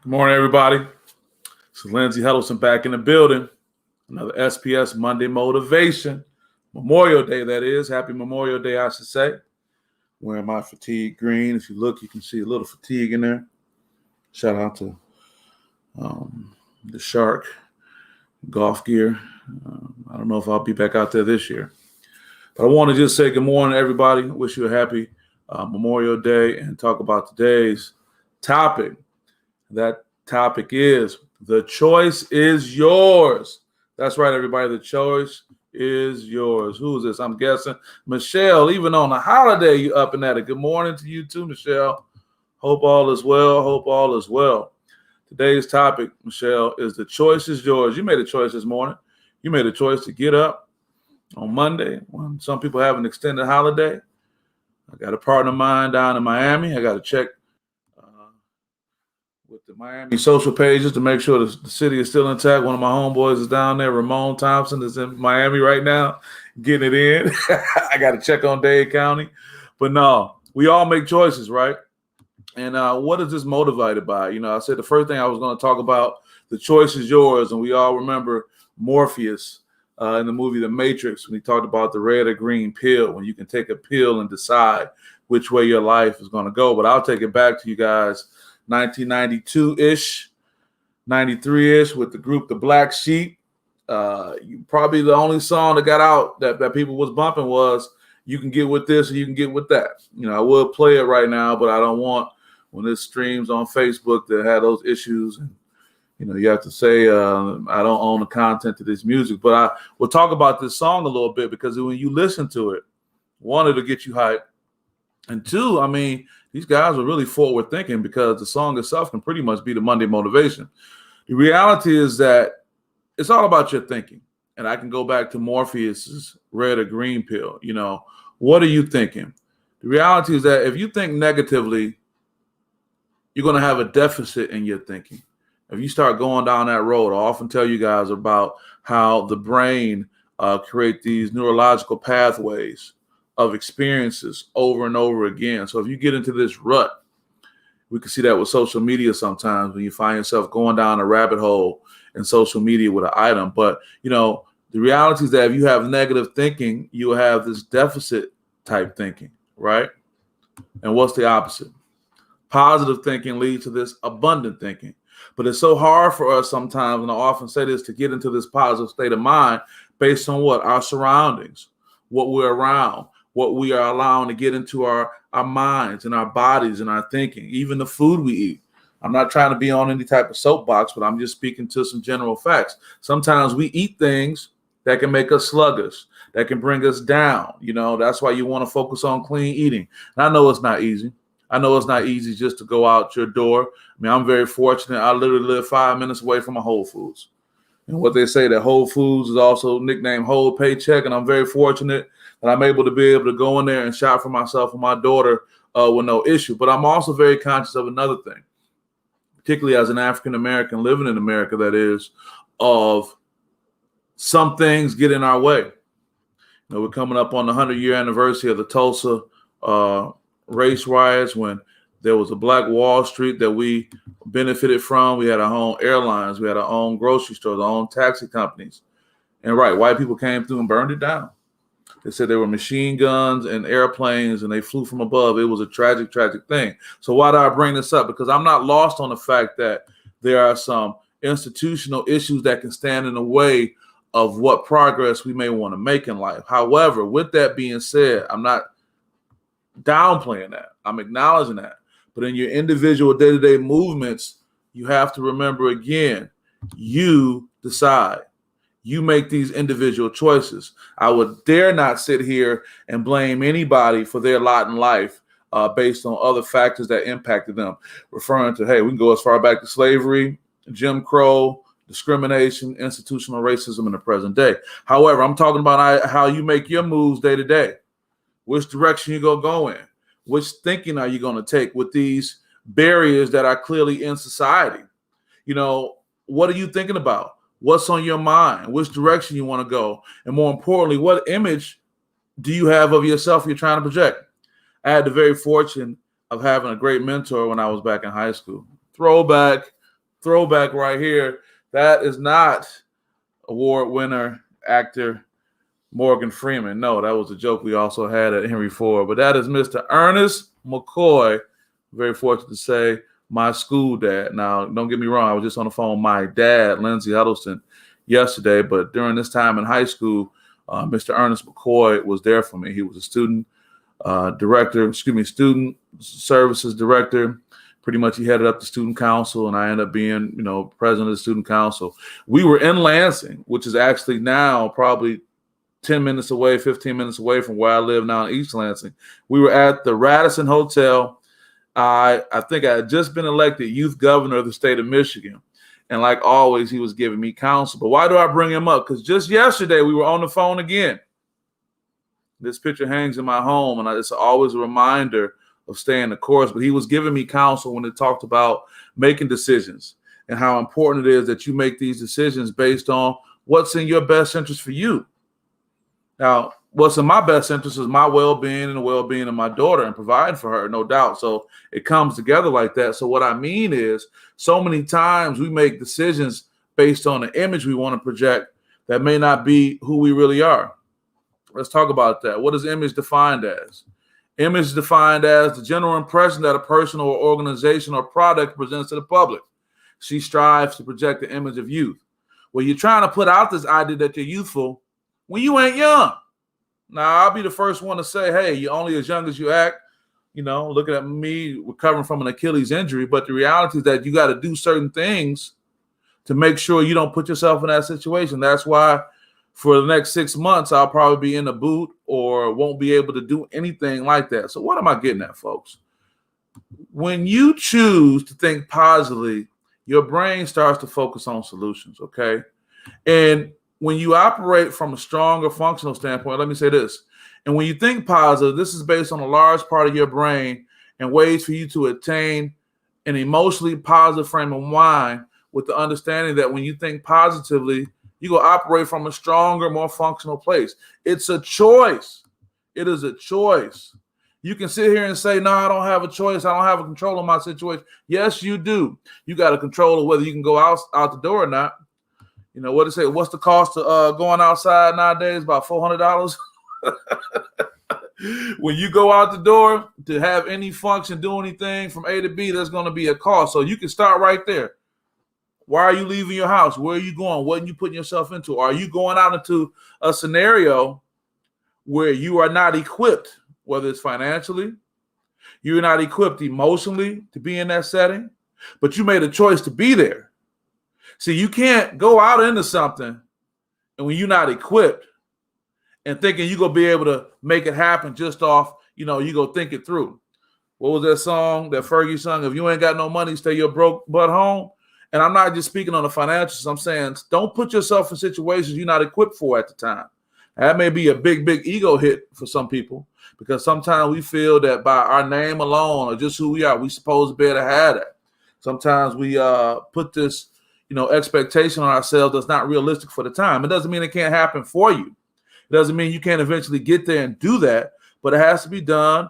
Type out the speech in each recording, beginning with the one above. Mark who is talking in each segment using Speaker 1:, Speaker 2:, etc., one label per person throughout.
Speaker 1: Good morning, everybody. This is Lindsey Huddleston back in the building. Another SPS Monday Motivation. Memorial Day, that is. Happy Memorial Day, I should say. Wearing my fatigue green. If you look, you can see a little fatigue in there. Shout out to the Shark golf gear. I don't know if I'll be back out there this year. But I want to just say good morning, everybody. Wish you a happy Memorial Day and talk about today's topic. That topic is the choice is yours. That's right, everybody. The choice is yours. Who is this? I'm guessing Michelle. Even on a holiday, you up and at it. Good morning to you too, Michelle. Hope all is well. Hope all is well. Today's topic, Michelle, is the choice is yours. You made a choice this morning. You made a choice to get up on Monday when some people have an extended holiday. I got a partner of mine down in Miami. I got to check with the Miami social pages to make sure the city is still intact. One of my homeboys is down there. Ramon Thompson is in Miami right now, getting it in. I got to check on Dade County. But no, we all make choices, right? And what is this motivated by? You know, I said the first thing I was going to talk about, the choice is yours. And we all remember Morpheus in the movie The Matrix when he talked about the red or green pill, when you can take a pill and decide which way your life is going to go. But I'll take it back to you guys. 1992-ish, 93-ish with the group The Black Sheep. Probably the only song that got out that people was bumping was You Can Get With This or You Can Get With That. You know, I will play it right now, but I don't want when this streams on Facebook to have those issues. And, you know, you have to say I don't own the content to this music. But we'll talk about this song a little bit because when you listen to it, one, it'll get you hyped. And two, I mean, these guys are really forward thinking because the song itself can pretty much be the Monday motivation. The reality is that it's all about your thinking. And I can go back to Morpheus's red or green pill. You know, what are you thinking? The reality is that if you think negatively, you're going to have a deficit in your thinking. If you start going down that road, I often tell you guys about how the brain create these neurological pathways of experiences over and over again. So if you get into this rut, we can see that with social media sometimes when you find yourself going down a rabbit hole in social media with an item. But, you know, the reality is that if you have negative thinking, you will have this deficit type thinking, right? And what's the opposite? Positive thinking leads to this abundant thinking. But it's so hard for us sometimes, and I often say this, to get into this positive state of mind based on what? Our surroundings, what we're around, what we are allowing to get into our minds and our bodies and our thinking, even the food we eat. I'm not trying to be on any type of soapbox, but I'm just speaking to some general facts. Sometimes we eat things that can make us sluggish, that can bring us down. You know, that's why you want to focus on clean eating. And I know it's not easy. I know it's not easy just to go out your door. I mean, I'm very fortunate. I literally live 5 minutes away from a Whole Foods. And what they say that Whole Foods is also nicknamed Whole Paycheck. And I'm very fortunate that I'm able to go in there and shop for myself and my daughter with no issue. But I'm also very conscious of another thing, particularly as an African-American living in America, that is, of some things get in our way. You know, we're coming up on the 100-year anniversary of the Tulsa race riots when there was a Black Wall Street that we benefited from. We had our own airlines. We had our own grocery stores, our own taxi companies. And right, white people came through and burned it down. They said there were machine guns and airplanes and they flew from above. It was a tragic, tragic thing. So why do I bring this up? Because I'm not lost on the fact that there are some institutional issues that can stand in the way of what progress we may want to make in life. However, with that being said, I'm not downplaying that. I'm acknowledging that. But in your individual day-to-day movements, you have to remember again, you decide. You make these individual choices. I would dare not sit here and blame anybody for their lot in life based on other factors that impacted them. Referring to, hey, we can go as far back to slavery, Jim Crow, discrimination, institutional racism in the present day. However, I'm talking about how you make your moves day to day. Which direction you going to go in? Which thinking are you going to take with these barriers that are clearly in society? You know, what are you thinking about? What's on your mind? Which direction you want to go? And more importantly, what image do you have of yourself you're trying to project? I had the very fortune of having a great mentor when I was back in high school. Throwback, throwback right here. That is not award winner actor Morgan Freeman. No, that was a joke we also had at Henry Ford. But that is Mr. Ernest McCoy. Very fortunate to say, my school dad. Now, don't get me wrong. I was just on the phone with my dad, Lindsey Huddleston, yesterday. But during this time in high school, Mr. Ernest McCoy was there for me. He was a student student services director. Pretty much he headed up the student council, and I ended up being, president of the student council. We were in Lansing, which is actually now probably 10 minutes away, 15 minutes away from where I live now in East Lansing. We were at the Radisson Hotel. I think I had just been elected youth governor of the state of Michigan. And like always, he was giving me counsel. But why do I bring him up? Because just yesterday, we were on the phone again. This picture hangs in my home, and it's always a reminder of staying the course. But he was giving me counsel when it talked about making decisions and how important it is that you make these decisions based on what's in your best interest for you. Now, what's in my best interest is my well-being and the well-being of my daughter and providing for her, no doubt. So it comes together like that. So what I mean is, so many times we make decisions based on the image we want to project that may not be who we really are. Let's talk about that. What is image defined as? Image is defined as the general impression that a person or organization or product presents to the public. She strives to project the image of youth. Well, you're trying to put out this idea that you're youthful when you ain't young. Now, I'll be the first one to say, hey, you're only as young as you act. Looking at me recovering from an Achilles injury. But the reality is that you got to do certain things to make sure you don't put yourself in that situation. That's why for the next 6 months, I'll probably be in a boot or won't be able to do anything like that. So what am I getting at, folks? When you choose to think positively, your brain starts to focus on solutions, okay? And when you operate from a stronger functional standpoint, let me say this. And when you think positive, this is based on a large part of your brain and ways for you to attain an emotionally positive frame of mind with the understanding that when you think positively, you go operate from a stronger, more functional place. It's a choice. It is a choice. You can sit here and say, no, I don't have a choice. I don't have a control of my situation. Yes, you do. You got a control of whether you can go out the door or not. What they say, what's the cost of going outside nowadays? About $400. When you go out the door to have any function, do anything from A to B, there's going to be a cost. So you can start right there. Why are you leaving your house? Where are you going? What are you putting yourself into? Are you going out into a scenario where you are not equipped, whether it's financially, you're not equipped emotionally to be in that setting, but you made a choice to be there? See, you can't go out into something and when you're not equipped and thinking you're going to be able to make it happen just off, you go think it through. What was that song that Fergie sung? If you ain't got no money, stay your broke butt home. And I'm not just speaking on the financials. I'm saying don't put yourself in situations you're not equipped for at the time. That may be a big ego hit for some people because sometimes we feel that by our name alone or just who we are, we're supposed to be able to have that. Sometimes we put this expectation on ourselves that's not realistic for the time. It doesn't mean it can't happen for you. It doesn't mean you can't eventually get there and do that, but it has to be done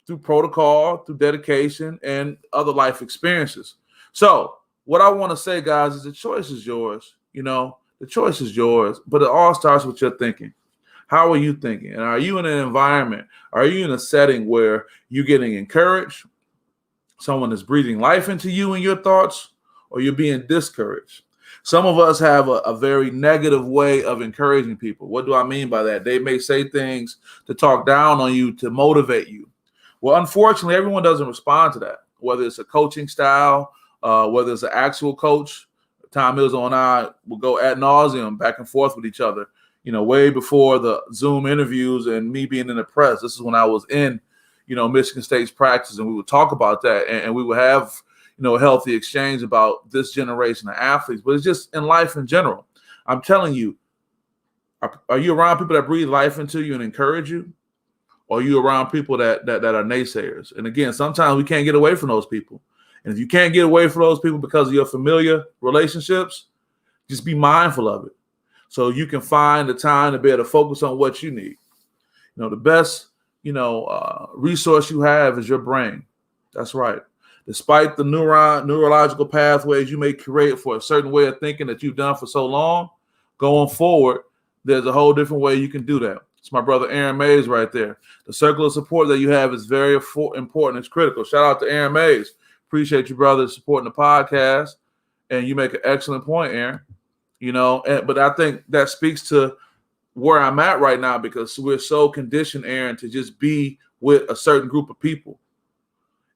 Speaker 1: through protocol, through dedication, and other life experiences. So what I want to say, guys, is the choice is yours. The choice is yours, but it all starts with your thinking. How are you thinking? And are you in an environment? Are you in a setting where you're getting encouraged? Someone is breathing life into you and your thoughts, or you're being discouraged? Some of us have a very negative way of encouraging people. What do I mean by that? They may say things to talk down on you, to motivate you. Well, unfortunately, everyone doesn't respond to that, whether it's a coaching style, whether it's an actual coach. Tom Izzo and I will go ad nauseum back and forth with each other, way before the Zoom interviews and me being in the press. This is when I was in, Michigan State's practice, and we would talk about that, and we would have a healthy exchange about this generation of athletes, but it's just in life in general. I'm telling you, are you around people that breathe life into you and encourage you? Or are you around people that are naysayers? And again, sometimes we can't get away from those people. And if you can't get away from those people because of your familiar relationships, just be mindful of it so you can find the time to be able to focus on what you need. The best, resource you have is your brain. That's right. Despite the neurological pathways you may create for a certain way of thinking that you've done for so long, going forward, there's a whole different way you can do that. It's my brother Aaron Mays right there. The circle of support that you have is very important. It's critical. Shout out to Aaron Mays. Appreciate you, brother, supporting the podcast. And you make an excellent point, Aaron. But I think that speaks to where I'm at right now, because we're so conditioned, Aaron, to just be with a certain group of people.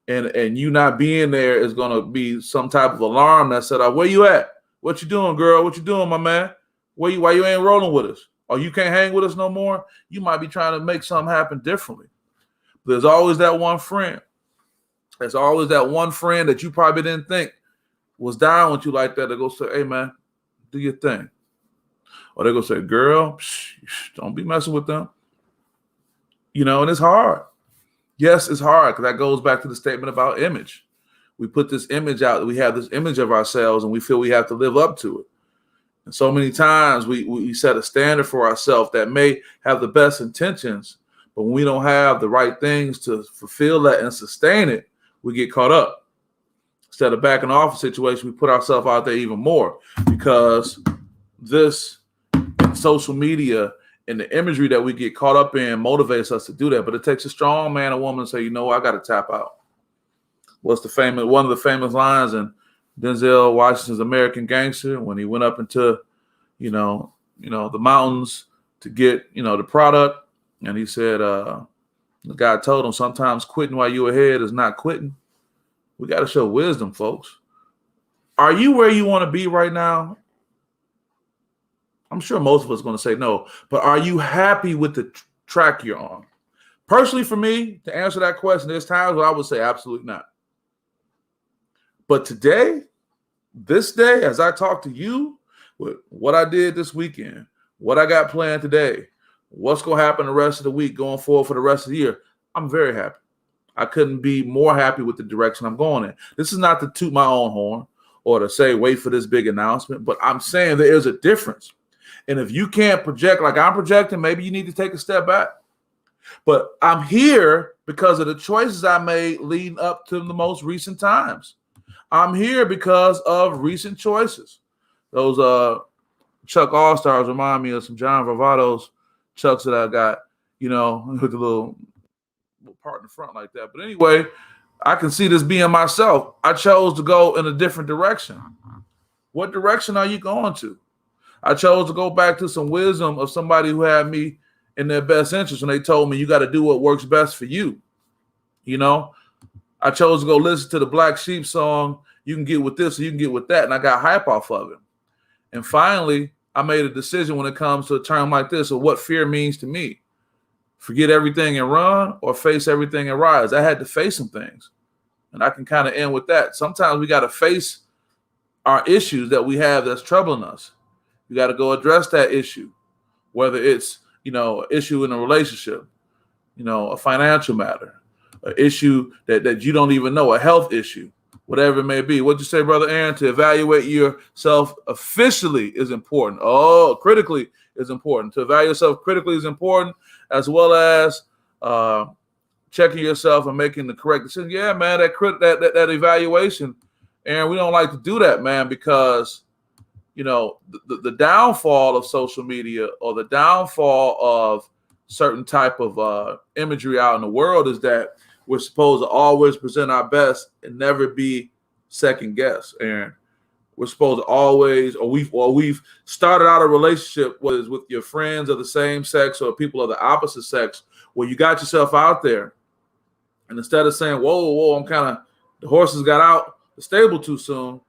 Speaker 1: And you not being there is going to be some type of alarm that said, where you at? What you doing, girl? What you doing, my man? Why you ain't rolling with us? Or you can't hang with us no more? You might be trying to make something happen differently. There's always that one friend. There's always that one friend that you probably didn't think was down with you like that go say, hey, man, do your thing. Or they go say, girl, don't be messing with them. And it's hard. Yes, it's hard, because that goes back to the statement about image. We put this image out. We have this image of ourselves, and we feel we have to live up to it. And so many times we set a standard for ourselves that may have the best intentions, but when we don't have the right things to fulfill that and sustain it, we get caught up. Instead of backing off a situation, we put ourselves out there even more, because this social media and the imagery that we get caught up in motivates us to do that. But it takes a strong man or woman to say, I got to tap out. One of the famous lines in Denzel Washington's American Gangster, when he went up into, the mountains to get, the product. And he said, the guy told him, sometimes quitting while you're ahead is not quitting. We got to show wisdom, folks. Are you where you want to be right now? I'm sure most of us are going to say no, but are you happy with the track you're on? Personally, for me, to answer that question, there's times where I would say absolutely not. But today, this day, as I talk to you, with what I did this weekend, what I got planned today, what's going to happen the rest of the week going forward for the rest of the year, I'm very happy. I couldn't be more happy with the direction I'm going in. This is not to toot my own horn or to say, wait for this big announcement, but I'm saying there is a difference. And if you can't project like I'm projecting, maybe you need to take a step back. But I'm here because of the choices I made leading up to the most recent times. I'm here because of recent choices. Those Chuck All-Stars remind me of some John Varvatos Chucks that I got, with the little part in the front like that. But anyway, I can see this being myself. I chose to go in a different direction. What direction are you going to? I chose to go back to some wisdom of somebody who had me in their best interest when they told me you got to do what works best for you. I chose to go listen to the Black Sheep song, You Can Get With This or You Can Get With That, and I got hype off of it. And finally, I made a decision when it comes to a term like this of what fear means to me. Forget everything and run, or face everything and rise. I had to face some things, and I can kind of end with that. Sometimes we got to face our issues that we have that's troubling us. You got to go address that issue, whether it's, an issue in a relationship, a financial matter, an issue that you don't even know, a health issue, whatever it may be. What'd you say, Brother Aaron? To evaluate yourself officially is important. Oh, critically is important. To evaluate yourself critically is important, as well as checking yourself and making the correct decision. Yeah, man, that evaluation, Aaron, we don't like to do that, man, because the downfall of social media or the downfall of certain type of imagery out in the world is that we're supposed to always present our best and never be second guess. And we're supposed to always, or we've started out a relationship, whether it's with your friends of the same sex or people of the opposite sex, where you got yourself out there, and instead of saying, whoa, the horses got out the stable too soon,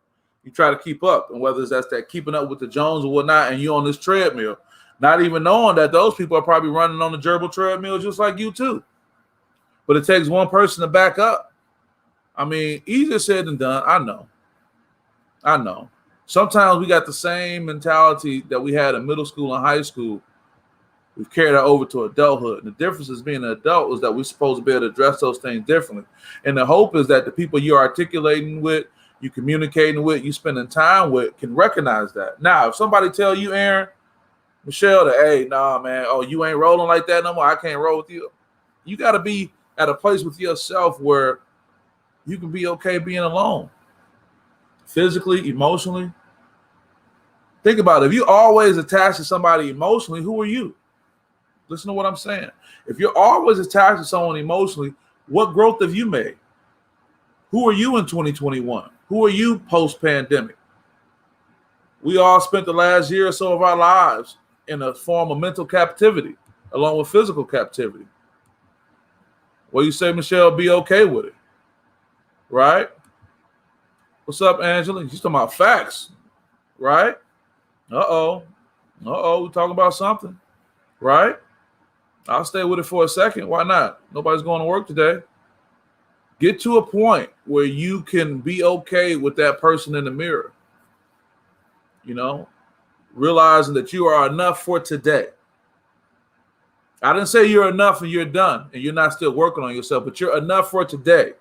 Speaker 1: you try to keep up. And whether that's that keeping up with the Jones or whatnot, and you're on this treadmill, not even knowing that those people are probably running on the gerbil treadmill just like you too. But it takes one person to back up. I mean, easier said than done. I know. Sometimes we got the same mentality that we had in middle school and high school. We've carried that over to adulthood. And the difference is being an adult is that we're supposed to be able to address those things differently. And the hope is that the people you're articulating with, you communicating with, you spending time with can recognize that. Now, if somebody tell you, Aaron, Michelle, that, hey, nah, man, you ain't rolling like that no more, I can't roll with you. You got to be at a place with yourself where You can be okay being alone. Physically, emotionally. Think about it. If you're always attached to somebody emotionally, who are you? Listen to what I'm saying. If you're always attached to someone emotionally, what growth have you made? Who are you in 2021? Who are you post-pandemic? We all spent the last year or so of our lives in a form of mental captivity, along with physical captivity. Well, you say, Michelle, be okay with it, right? What's up, Angela? You're talking about facts, right? Uh-oh. We're talking about something, right? I'll stay with it for a second. Why not? Nobody's going to work today. Get to a point where you can be okay with that person in the mirror. You know, realizing that you are enough for today. I didn't say you're enough and you're done and you're not still working on yourself, but you're enough for today.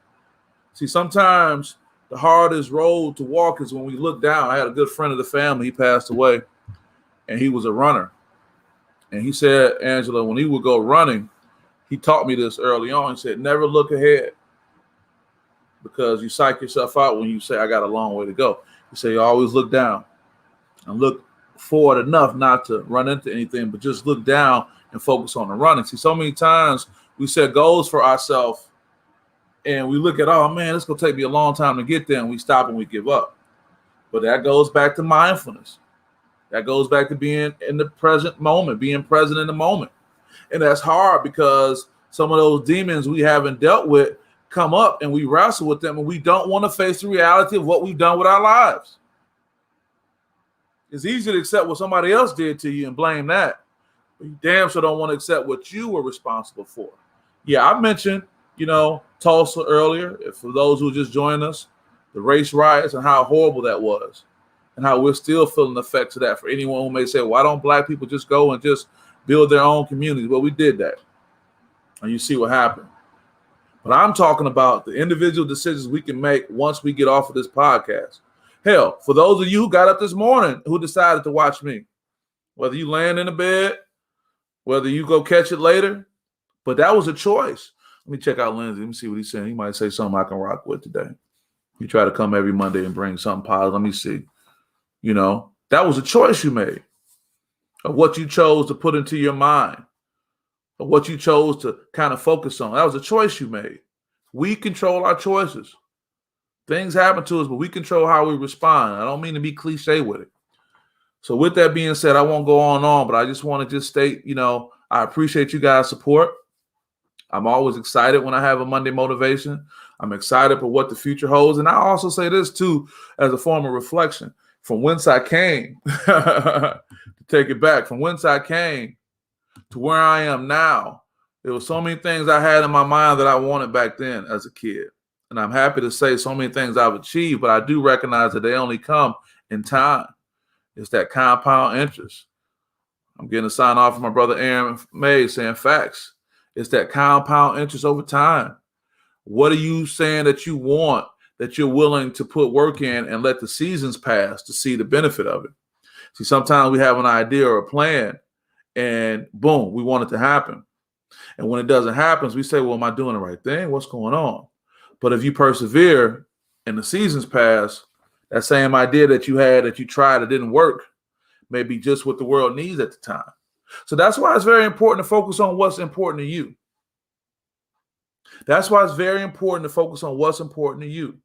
Speaker 1: See, sometimes the hardest road to walk is when we look down. I had a good friend of the family. He passed away, and he was a runner. And he said, Angela, when he would go running, he taught me this early on. He said, never look ahead, because you psych yourself out when you say, I got a long way to go. He said, you always look down and look forward enough not to run into anything, but just look down and focus on the running. See, so many times we set goals for ourselves and we look at, oh man, it's going to take me a long time to get there, and we stop and we give up. But that goes back to mindfulness. That goes back to being in the present moment, being present in the moment. And that's hard because some of those demons we haven't dealt with come up and we wrestle with them, and we don't want to face the reality of what we've done with our lives. It's easy to accept what somebody else did to you and blame that, but you damn sure don't want to accept what you were responsible for. Yeah, I mentioned, Tulsa earlier. For those who just joined us, the race riots and how horrible that was, and how we're still feeling the effects of that. For anyone who may say, why don't black people just go and just build their own communities? Well, we did that, and you see what happened. But I'm talking about the individual decisions we can make once we get off of this podcast. Hell, for those of you who got up this morning who decided to watch me, whether you laying in the bed, whether you go catch it later, but that was a choice. Let me check out Lindsay. Let me see what he's saying. He might say something I can rock with today. You try to come every Monday and bring something positive. Let me see. That was a choice you made of what you chose to put into your mind, of what you chose to kind of focus on. That was a choice you made. We control our choices. Things happen to us, but we control how we respond. I don't mean to be cliche with it. So with that being said, I won't go on, but I just want to just state, I appreciate you guys' support. I'm always excited when I have a Monday motivation. I'm excited for what the future holds. And I also say this too, as a form of reflection, from whence I came, to take it back, from whence I came to where I am now. There were so many things I had in my mind that I wanted back then as a kid. And I'm happy to say so many things I've achieved, but I do recognize that they only come in time. It's that compound interest. I'm getting a sign off from my brother Aaron May saying facts. It's that compound interest over time. What are you saying that you want, that you're willing to put work in and let the seasons pass to see the benefit of it? See, sometimes we have an idea or a plan and boom, we want it to happen. And when it doesn't happen, we say, well, am I doing the right thing? What's going on? But if you persevere and the seasons pass, that same idea that you had, that you tried, it didn't work, may be just what the world needs at the time. So that's why it's very important to focus on what's important to you. That's why it's very important to focus on what's important to you.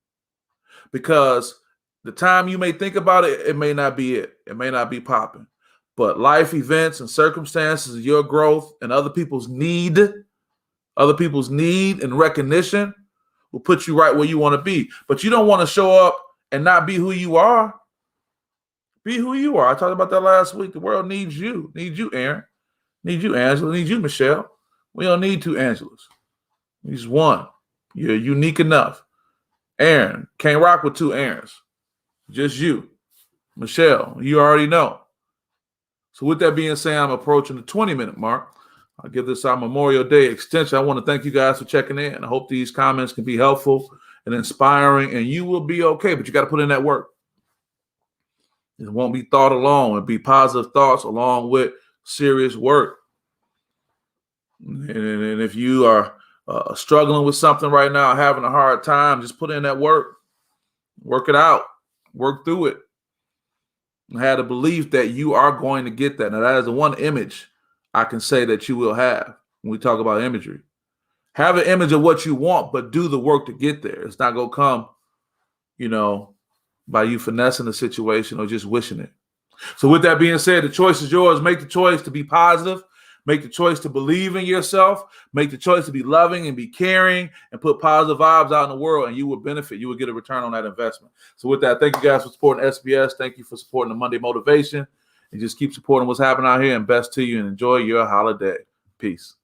Speaker 1: Because the time you may think about it, it may not be it. It may not be popping. But life events and circumstances, your growth and other people's need and recognition will put you right where you want to be. But you don't want to show up and not be who you are. Be who you are. I talked about that last week. The world needs you. Needs you, Aaron. Needs you, Angela. Needs you, Michelle. We don't need two Angelas. Needs one. You're unique enough. Aaron, can't rock with two Aarons. Just you. Michelle, you already know. So with that being said, I'm approaching the 20-minute mark. I'll give this our Memorial Day extension. I want to thank you guys for checking in. I hope these comments can be helpful and inspiring, and you will be okay, but you got to put in that work. It won't be thought alone. It'll be positive thoughts along with serious work. And if you are struggling with something right now, having a hard time, just put in that work it out, work through it. And have the belief that you are going to get that. Now, that is the one image I can say that you will have when we talk about imagery. Have an image of what you want, but do the work to get there. It's not going to come, by you finessing the situation or just wishing it. So with that being said, the choice is yours. Make the choice to be positive. Make the choice to believe in yourself. Make the choice to be loving and be caring and put positive vibes out in the world, and you will benefit. You will get a return on that investment. So with that, thank you guys for supporting SPS. Thank you for supporting the Monday Motivation. And just keep supporting what's happening out here, and best to you, and enjoy your holiday. Peace.